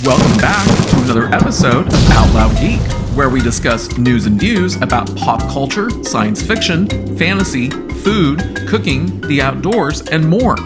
Welcome back to another episode of Out Loud Geek, where we discuss news and views about pop culture, science fiction, fantasy, food, cooking, the outdoors, and more.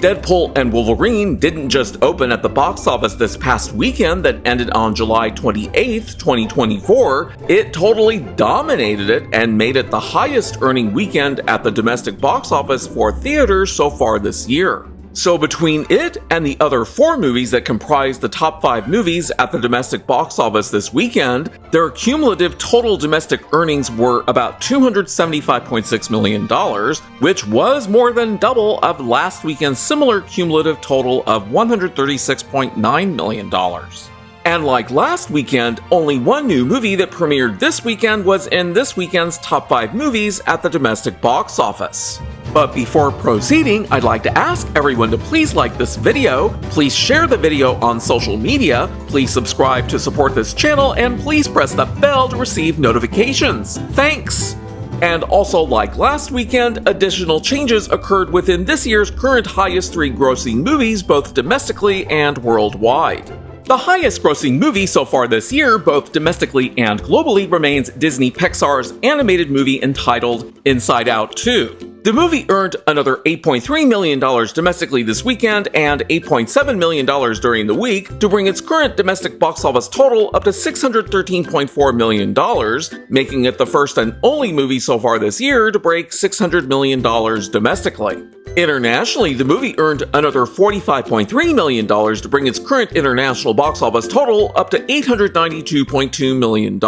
Deadpool and Wolverine didn't just open at the box office this past weekend that ended on July 28th, 2024, it totally dominated it and made it the highest earning weekend at the domestic box office for theaters so far this year. So between it and the other 4 movies that comprise the top 5 movies at the domestic box office this weekend, their cumulative total domestic earnings were about $275.6 million, which was more than double of last weekend's similar cumulative total of $136.9 million. And like last weekend, only one new movie that premiered this weekend was in this weekend's top 5 movies at the domestic box office. But before proceeding, I'd like to ask everyone to please like this video, please share the video on social media, please subscribe to support this channel, and please press the bell to receive notifications. Thanks! And also, like last weekend, additional changes occurred within this year's current highest 3 grossing movies, both domestically and worldwide. The highest grossing movie so far this year, both domestically and globally, remains Disney Pixar's animated movie entitled Inside Out 2. The movie earned another $8.3 million domestically this weekend and $8.7 million during the week to bring its current domestic box office total up to $613.4 million, making it the first and only movie so far this year to break $600 million domestically. Internationally, the movie earned another $45.3 million to bring its current international box office total up to $892.2 million.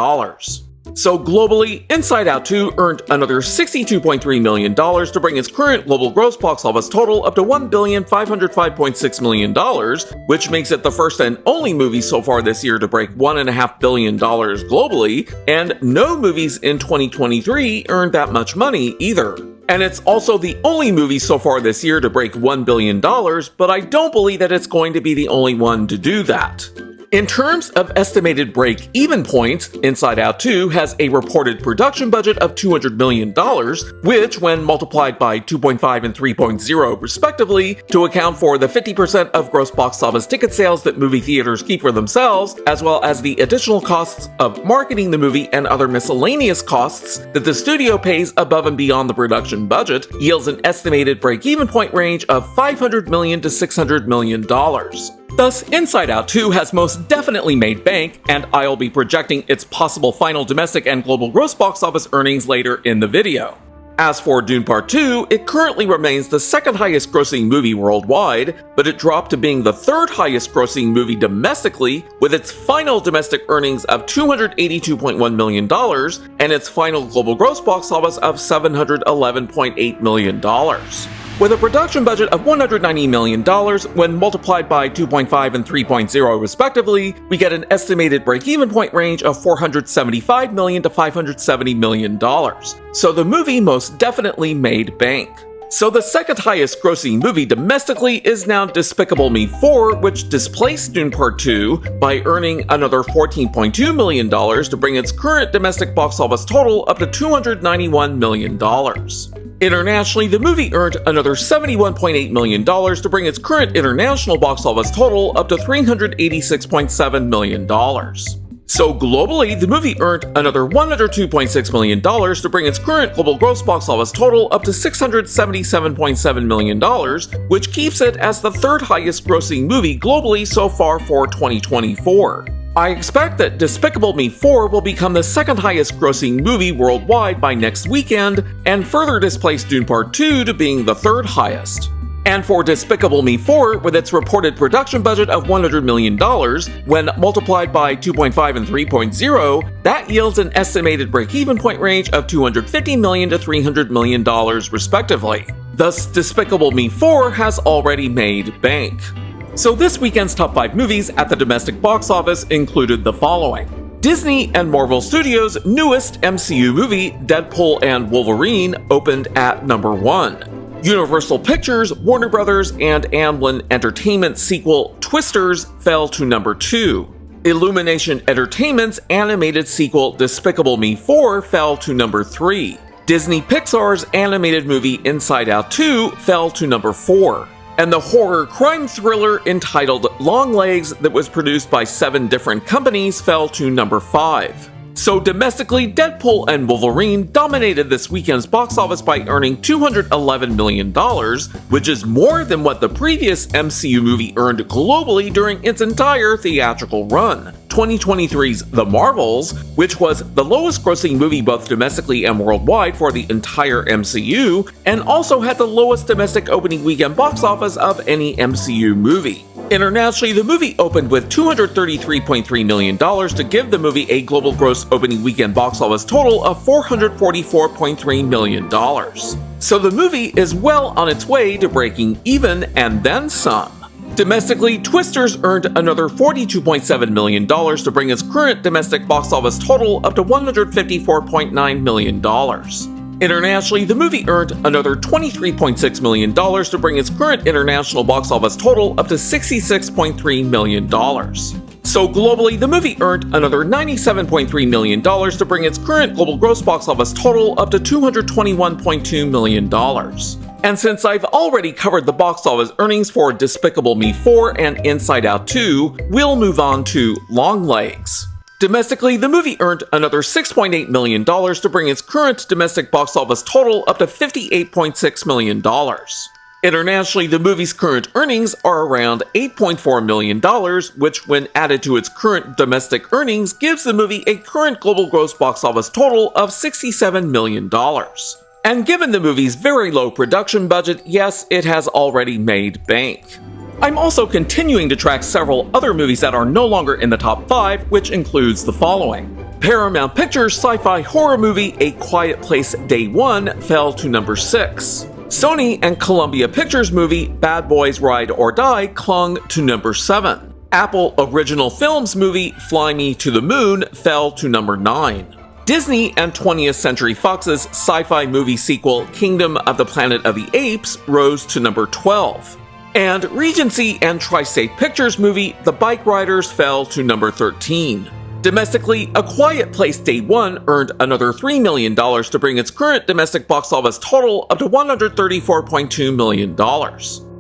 So globally, Inside Out 2 earned another $62.3 million to bring its current global gross box office total up to $1,505.6 million, which makes it the first and only movie so far this year to break $1.5 billion globally, and no movies in 2023 earned that much money either. And it's also the only movie so far this year to break $1 billion, but I don't believe that it's going to be the only one to do that. In terms of estimated break-even points, Inside Out 2 has a reported production budget of $200 million, which, when multiplied by 2.5 and 3.0 respectively, to account for the 50% of gross box office ticket sales that movie theaters keep for themselves, as well as the additional costs of marketing the movie and other miscellaneous costs that the studio pays above and beyond the production budget, yields an estimated break-even point range of $500 million to $600 million. Thus, Inside Out 2 has most definitely made bank, and I'll be projecting its possible final domestic and global gross box office earnings later in the video. As for Dune Part 2, it currently remains the second highest grossing movie worldwide, but it dropped to being the third highest grossing movie domestically, with its final domestic earnings of $282.1 million and its final global gross box office of $711.8 million. With a production budget of $190 million, when multiplied by 2.5 and 3.0 respectively, we get an estimated break-even point range of $475 million to $570 million. So the movie most definitely made bank. So the second highest grossing movie domestically is now Despicable Me 4, which displaced Dune Part 2 by earning another $14.2 million to bring its current domestic box office total up to $291 million. Internationally, the movie earned another $71.8 million to bring its current international box office total up to $386.7 million. So globally, the movie earned another $102.6 million to bring its current global gross box office total up to $677.7 million, which keeps it as the third highest grossing movie globally so far for 2024. I expect that Despicable Me 4 will become the second highest grossing movie worldwide by next weekend, and further displace Dune Part 2 to being the third highest. And for Despicable Me 4, with its reported production budget of $100 million, when multiplied by 2.5 and 3.0, that yields an estimated break-even point range of $250 million to $300 million respectively. Thus, Despicable Me 4 has already made bank. So this weekend's top 5 movies at the domestic box office included the following. Disney and Marvel Studios' newest MCU movie, Deadpool and Wolverine, opened at number 1. Universal Pictures, Warner Brothers, and Amblin Entertainment sequel Twisters fell to number 2. Illumination Entertainment's animated sequel Despicable Me 4 fell to number 3. Disney Pixar's animated movie Inside Out 2 fell to number 4. And the horror crime thriller entitled Longlegs that was produced by 7 different companies fell to number 5. So domestically, Deadpool and Wolverine dominated this weekend's box office by earning $211 million, which is more than what the previous MCU movie earned globally during its entire theatrical run. 2023's The Marvels, which was the lowest grossing movie both domestically and worldwide for the entire MCU, and also had the lowest domestic opening weekend box office of any MCU movie. Internationally, the movie opened with $233.3 million to give the movie a global gross opening weekend box office total of $444.3 million. So the movie is well on its way to breaking even and then some. Domestically, Twisters earned another $42.7 million to bring its current domestic box office total up to $154.9 million. Internationally, the movie earned another $23.6 million to bring its current international box office total up to $66.3 million. So globally, the movie earned another $97.3 million to bring its current global gross box office total up to $221.2 million. And since I've already covered the box office earnings for Despicable Me 4 and Inside Out 2, we'll move on to Longlegs. Domestically, the movie earned another $6.8 million to bring its current domestic box office total up to $58.6 million. Internationally, the movie's current earnings are around $8.4 million, which when added to its current domestic earnings gives the movie a current global gross box office total of $67 million. And given the movie's very low production budget, yes, it has already made bank. I'm also continuing to track several other movies that are no longer in the top 5, which includes the following. Paramount Pictures' sci-fi horror movie A Quiet Place Day 1 fell to number 6. Sony and Columbia Pictures movie Bad Boys Ride or Die clung to number 7. Apple Original Films movie Fly Me to the Moon fell to number 9. Disney and 20th Century Fox's sci-fi movie sequel Kingdom of the Planet of the Apes rose to number 12. And Regency and Tri-State Pictures movie The Bikeriders fell to number 13. Domestically, A Quiet Place Day 1 earned another $3 million to bring its current domestic box office total up to $134.2 million.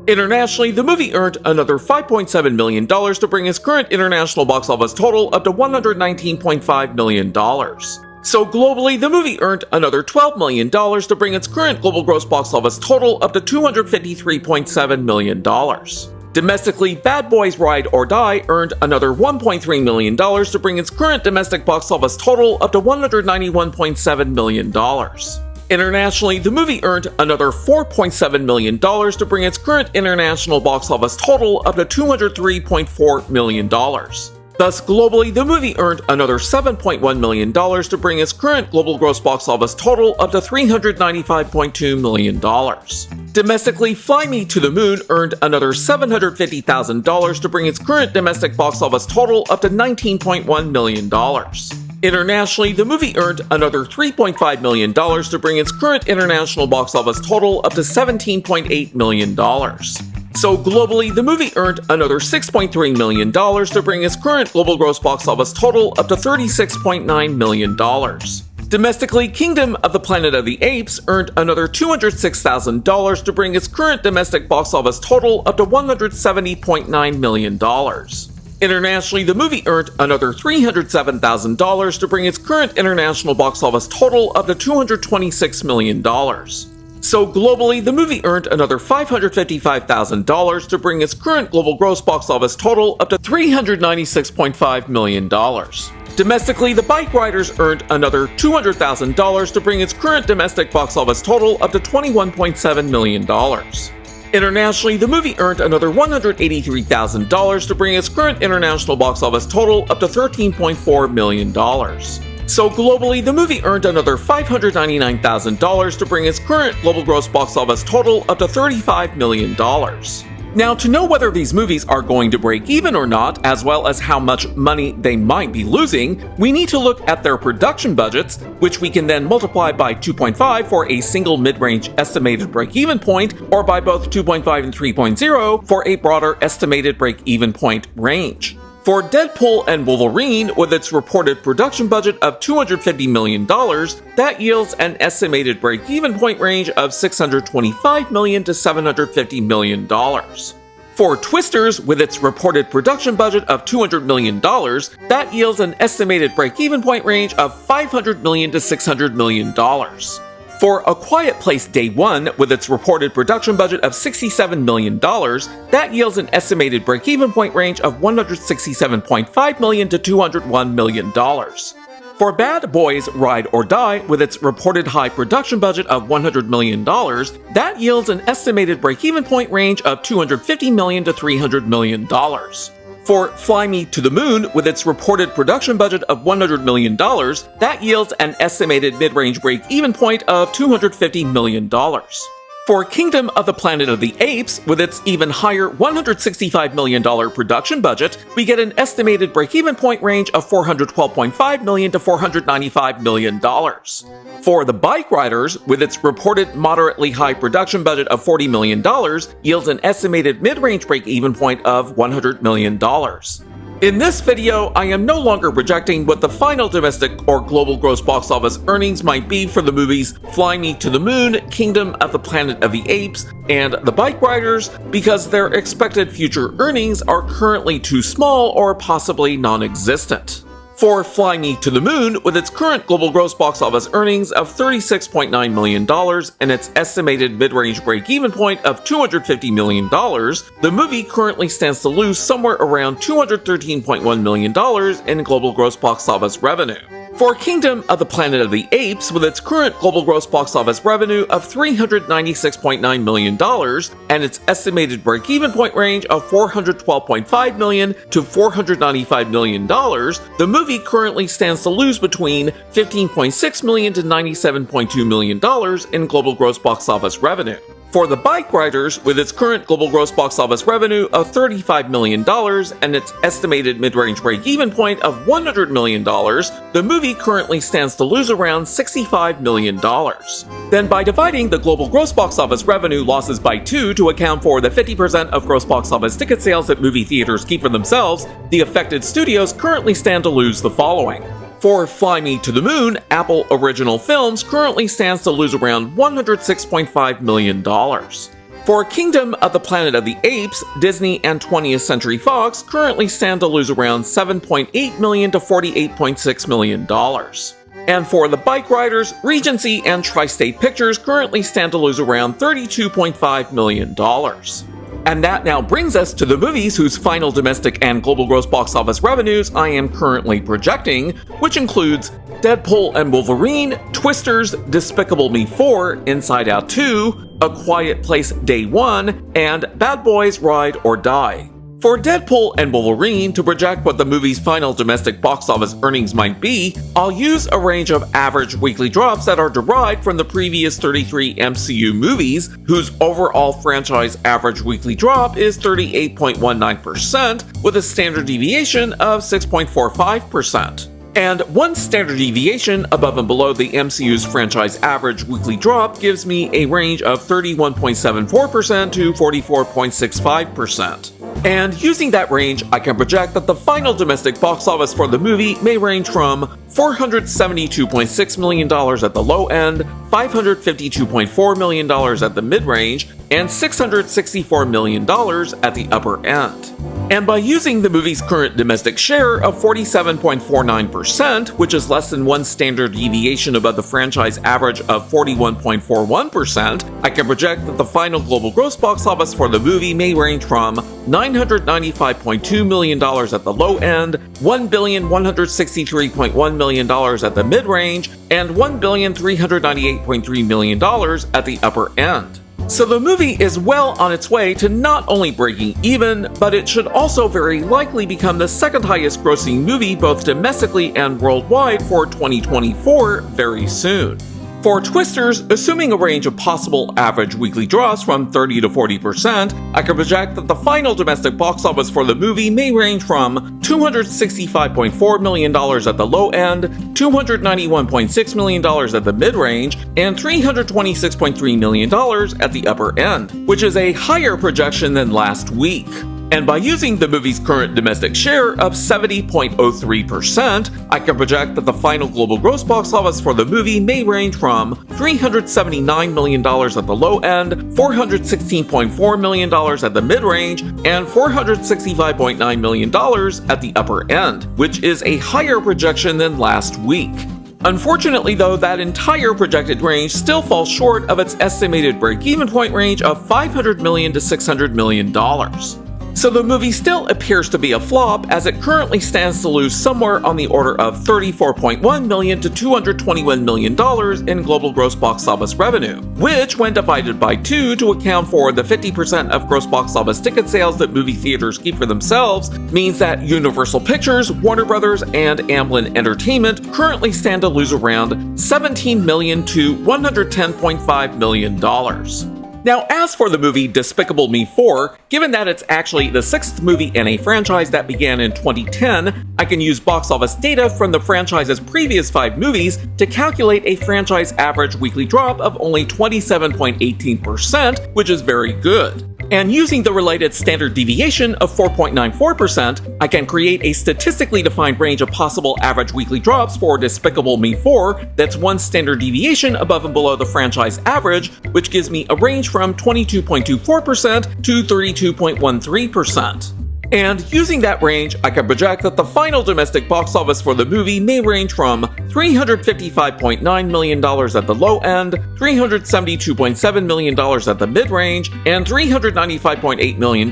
Internationally, the movie earned another $5.7 million to bring its current international box office total up to $119.5 million. So globally, the movie earned another $12 million to bring its current global gross box office total up to $253.7 million. Domestically, Bad Boys Ride or Die earned another $1.3 million to bring its current domestic box office total up to $191.7 million. Internationally, the movie earned another $4.7 million to bring its current international box office total up to $203.4 million. Thus, globally, the movie earned another $7.1 million to bring its current global gross box office total up to $395.2 million. Domestically, Fly Me to the Moon earned another $750,000 to bring its current domestic box office total up to $19.1 million. Internationally, the movie earned another $3.5 million to bring its current international box office total up to $17.8 million. So globally, the movie earned another $6.3 million to bring its current global gross box office total up to $36.9 million. Domestically, Kingdom of the Planet of the Apes earned another $206,000 to bring its current domestic box office total up to $170.9 million. Internationally, the movie earned another $307,000 to bring its current international box office total up to $226 million. So globally, the movie earned another $555,000 to bring its current global gross box office total up to $396.5 million. Domestically, The Bikeriders earned another $200,000 to bring its current domestic box office total up to $21.7 million. Internationally, the movie earned another $183,000 to bring its current international box office total up to $13.4 million. So globally, the movie earned another $599,000 to bring its current global gross box office total up to $35 million. Now, to know whether these movies are going to break even or not, as well as how much money they might be losing, we need to look at their production budgets, which we can then multiply by 2.5 for a single mid-range estimated break-even point, or by both 2.5 and 3.0 for a broader estimated break-even point range. For Deadpool and Wolverine, with its reported production budget of $250 million, that yields an estimated break-even point range of $625 million to $750 million. For Twisters, with its reported production budget of $200 million, that yields an estimated break-even point range of $500 million to $600 million. For A Quiet Place Day One, with its reported production budget of $67 million, that yields an estimated break-even point range of $167.5 million to $201 million. For Bad Boys Ride or Die, with its reported high production budget of $100 million, that yields an estimated break-even point range of $250 million to $300 million. For Fly Me to the Moon, with its reported production budget of $100 million, that yields an estimated mid-range break-even point of $250 million. For Kingdom of the Planet of the Apes, with its even higher $165 million production budget, we get an estimated break-even point range of $412.5 million to $495 million. For The Bikeriders, with its reported moderately high production budget of $40 million, yields an estimated mid-range break-even point of $100 million. In this video, I am no longer projecting what the final domestic or global gross box office earnings might be for the movies Fly Me to the Moon, Kingdom of the Planet of the Apes, and The Bikeriders, because their expected future earnings are currently too small or possibly non-existent. For Fly Me to the Moon, with its current global gross box office earnings of $36.9 million and its estimated mid-range break-even point of $250 million, the movie currently stands to lose somewhere around $213.1 million in global gross box office revenue. For Kingdom of the Planet of the Apes, with its current global gross box office revenue of $396.9 million and its estimated break-even point range of $412.5 million to $495 million, the movie currently stands to lose between $15.6 million to $97.2 million in global gross box office revenue. For The Bikeriders, with its current global gross box office revenue of $35 million and its estimated mid-range break-even point of $100 million, the movie currently stands to lose around $65 million. Then by dividing the global gross box office revenue losses by 2 to account for the 50% of gross box office ticket sales that movie theaters keep for themselves, the affected studios currently stand to lose the following. For Fly Me to the Moon, Apple Original Films currently stands to lose around $106.5 million. For Kingdom of the Planet of the Apes, Disney and 20th Century Fox currently stand to lose around $7.8 million to $48.6 million. And for The Bikeriders, Regency and Tri-State Pictures currently stand to lose around $32.5 million. And that now brings us to the movies whose final domestic and global gross box office revenues I am currently projecting, which includes Deadpool and Wolverine, Twisters, Despicable Me 4, Inside Out 2, A Quiet Place Day 1, and Bad Boys Ride or Die. For Deadpool and Wolverine to project what the movie's final domestic box office earnings might be, I'll use a range of average weekly drops that are derived from the previous 33 MCU movies, whose overall franchise average weekly drop is 38.19%, with a standard deviation of 6.45%. And one standard deviation above and below the MCU's franchise average weekly drop gives me a range of 31.74% to 44.65%. And using that range, I can project that the final domestic box office for the movie may range from $472.6 million at the low end, $552.4 million at the mid-range, and $664 million at the upper end. And by using the movie's current domestic share of 47.49%, which is less than one standard deviation above the franchise average of 41.41%, I can project that the final global gross box office for the movie may range from $995.2 million at the low end, $1,163.1 million at the mid-range, and $1,398.3 million at the upper end. So the movie is well on its way to not only breaking even, but it should also very likely become the second highest grossing movie both domestically and worldwide for 2024 very soon. For Twisters, assuming a range of possible average weekly draws from 30 to 40%, I can project that the final domestic box office for the movie may range from $265.4 million at the low end, $291.6 million at the mid-range, and $326.3 million at the upper end, which is a higher projection than last week. And by using the movie's current domestic share of 70.03%, I can project that the final global gross box office for the movie may range from $379 million at the low end, $416.4 million at the mid-range, and $465.9 million at the upper end, which is a higher projection than last week. Unfortunately, though, that entire projected range still falls short of its estimated break-even point range of $500 million to $600 million. So the movie still appears to be a flop, as it currently stands to lose somewhere on the order of $34.1 million to $221 million in global gross box office revenue, which, when divided by 2 to account for the 50% of gross box office ticket sales that movie theaters keep for themselves, means that Universal Pictures, Warner Brothers, and Amblin Entertainment currently stand to lose around $17 million to $110.5 million. Now, as for the movie Despicable Me 4, given that it's actually the 6th movie in a franchise that began in 2010, I can use box office data from the franchise's previous 5 movies to calculate a franchise average weekly drop of only 27.18%, which is very good. And using the related standard deviation of 4.94%, I can create a statistically defined range of possible average weekly drops for Despicable Me 4 that's one standard deviation above and below the franchise average, which gives me a range from 22.24% to 32.13%. And using that range, I can project that the final domestic box office for the movie may range from $355.9 million at the low end, $372.7 million at the mid-range, and $395.8 million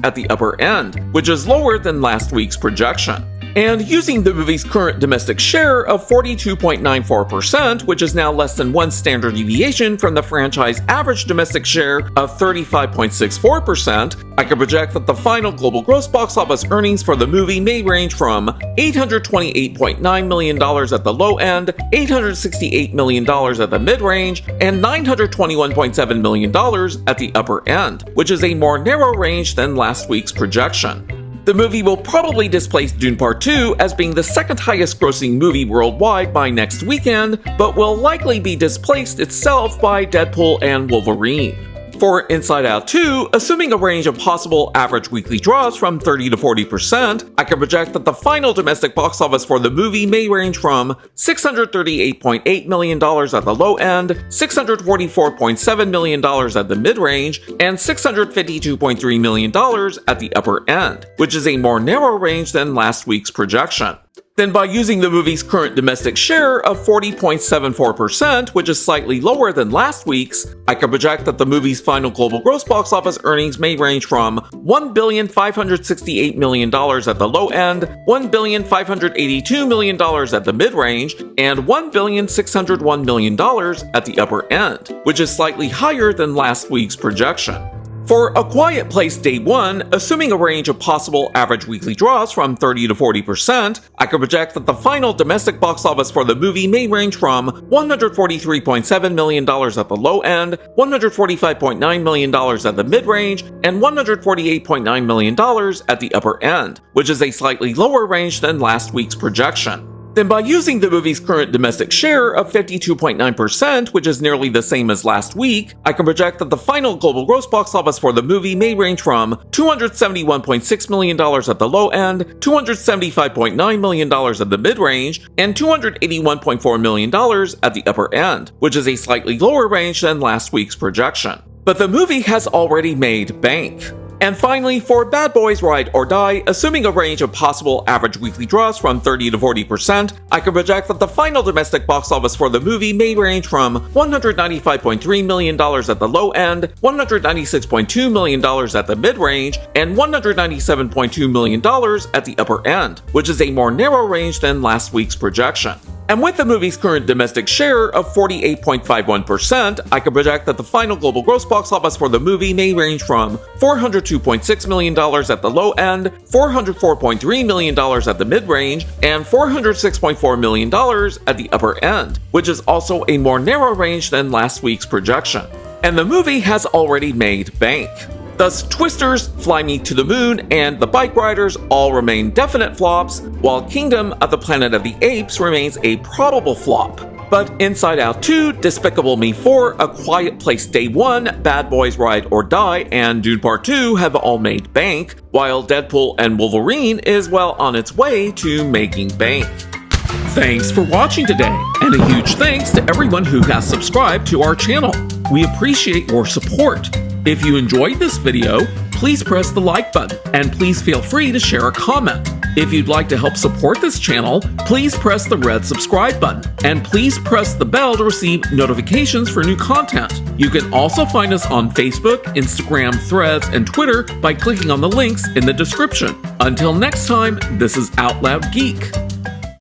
at the upper end, which is lower than last week's projection. And using the movie's current domestic share of 42.94%, which is now less than one standard deviation from the franchise average domestic share of 35.64%, I can project that the final global gross box office earnings for the movie may range from $828.9 million at the low end, $868 million at the mid-range, and $921.7 million at the upper end, which is a more narrow range than last week's projection. The movie will probably displace Dune Part 2 as being the second highest grossing movie worldwide by next weekend, but will likely be displaced itself by Deadpool and Wolverine. For Inside Out 2, assuming a range of possible average weekly draws from 30 to 40%, I can project that the final domestic box office for the movie may range from $638.8 million at the low end, $644.7 million at the mid-range, and $652.3 million at the upper end, which is a more narrow range than last week's projection. Then by using the movie's current domestic share of 40.74%, which is slightly lower than last week's, I can project that the movie's final global gross box office earnings may range from $1,568 million at the low end, $1,582 million at the mid-range, and $1,601 million at the upper end, which is slightly higher than last week's projection. For A Quiet Place Day 1, assuming a range of possible average weekly draws from 30 to 40%, I can project that the final domestic box office for the movie may range from $143.7 million at the low end, $145.9 million at the mid-range, and $148.9 million at the upper end, which is a slightly lower range than last week's projection. Then by using the movie's current domestic share of 52.9%, which is nearly the same as last week, I can project that the final global gross box office for the movie may range from $271.6 million at the low end, $275.9 million at the mid-range, and $281.4 million at the upper end, which is a slightly lower range than last week's projection. But the movie has already made bank. And finally, for Bad Boys Ride or Die, assuming a range of possible average weekly draws from 30 to 40%, I can project that the final domestic box office for the movie may range from $195.3 million at the low end, $196.2 million at the mid-range, and $197.2 million at the upper end, which is a more narrow range than last week's projection. And with the movie's current domestic share of 48.51%, I can project that the final global gross box office for the movie may range from $402.6 million at the low end, $404.3 million at the mid-range, and $406.4 million at the upper end, which is also a more narrow range than last week's projection. And the movie has already made bank. Thus, Twisters, Fly Me to the Moon, and The Bikeriders all remain definite flops, while Kingdom of the Planet of the Apes remains a probable flop. But Inside Out 2, Despicable Me 4, A Quiet Place Day 1, Bad Boys Ride or Die, and Dune Part 2 have all made bank, while Deadpool and Wolverine is well on its way to making bank. Thanks for watching today, and a huge thanks to everyone who has subscribed to our channel. We appreciate your support. If you enjoyed this video, please press the like button, and please feel free to share a comment. If you'd like to help support this channel, please press the red subscribe button, and please press the bell to receive notifications for new content. You can also find us on Facebook, Instagram, Threads, and Twitter by clicking on the links in the description. Until next time, this is Out Loud Geek.